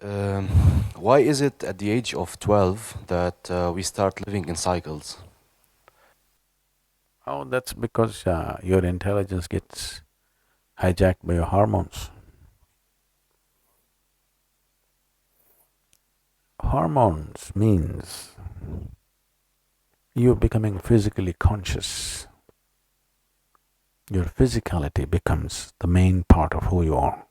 Um, why is it at the age of 12 that we start living in cycles? Oh, that's because your intelligence gets hijacked by your hormones. Hormones means you're becoming physically conscious. Your physicality becomes the main part of who you are.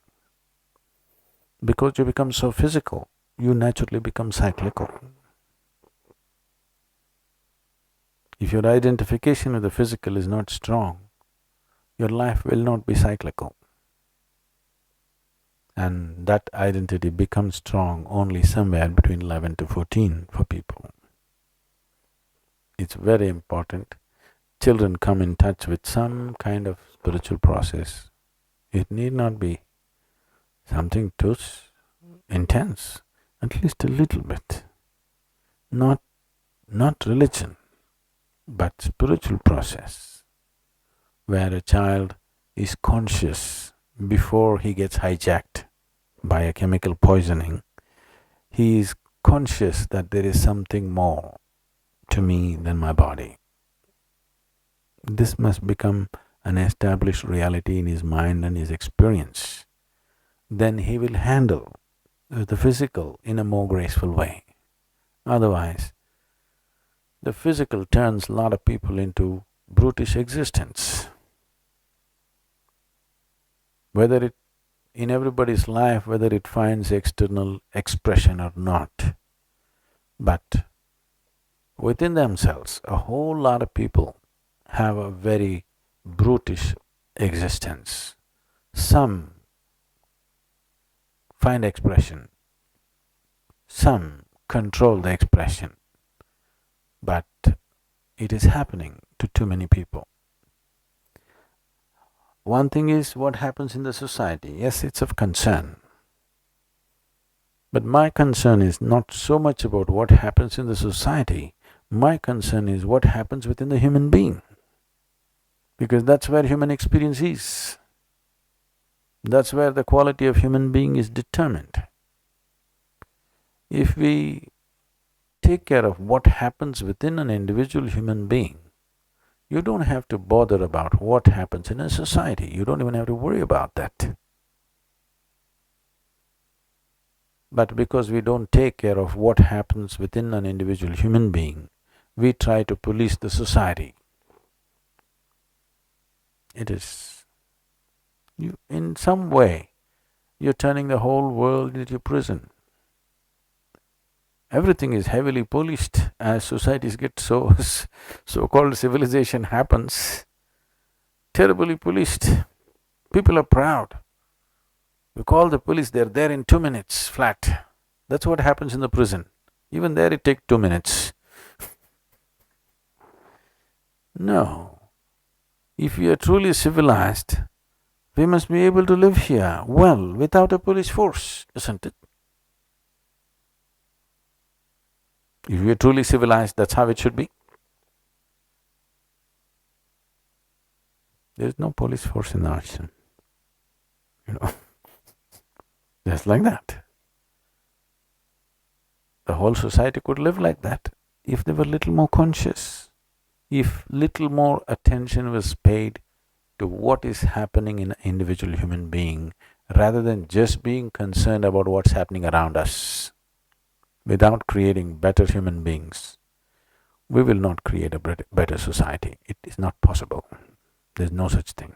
Because you become so physical, you naturally become cyclical. If your identification with the physical is not strong, your life will not be cyclical. And that identity becomes strong only somewhere between 11 to 14 for people. It's very important. Children come in touch with some kind of spiritual process. It need not be something too intense, at least a little bit. Not religion, but spiritual process, where a child is conscious before he gets hijacked by a chemical poisoning. He is conscious that there is something more to me than my body. This must become an established reality in his mind and his experience. Then he will handle the physical in a more graceful way. Otherwise, the physical turns a lot of people into brutish existence. Whether it, in everybody's life, whether it finds external expression or not, but within themselves, a whole lot of people have a very brutish existence. Some find expression, some control the expression, but it is happening to too many people. One thing is what happens in the society. Yes, it's of concern. But my concern is not so much about what happens in the society, my concern is what happens within the human being, because that's where human experience is. That's where the quality of human being is determined. If we take care of what happens within an individual human being, you don't have to bother about what happens in a society, you don't even have to worry about that. But because we don't take care of what happens within an individual human being, we try to police the society. It is… in some way, you're turning the whole world into a prison. Everything is heavily policed as societies get so-called civilization happens, terribly policed. People are proud. You call the police, they're there in 2 minutes flat. That's what happens in the prison. Even there it takes 2 minutes. No. If we are truly civilized, we must be able to live here well without a police force, isn't it? If we are truly civilized, that's how it should be. There is no police force in the ashram, you know, just like that. The whole society could live like that if they were little more conscious, if little more attention was paid to what is happening in an individual human being, rather than just being concerned about what's happening around us. Without creating better human beings, we will not create a better society. It is not possible. There's no such thing.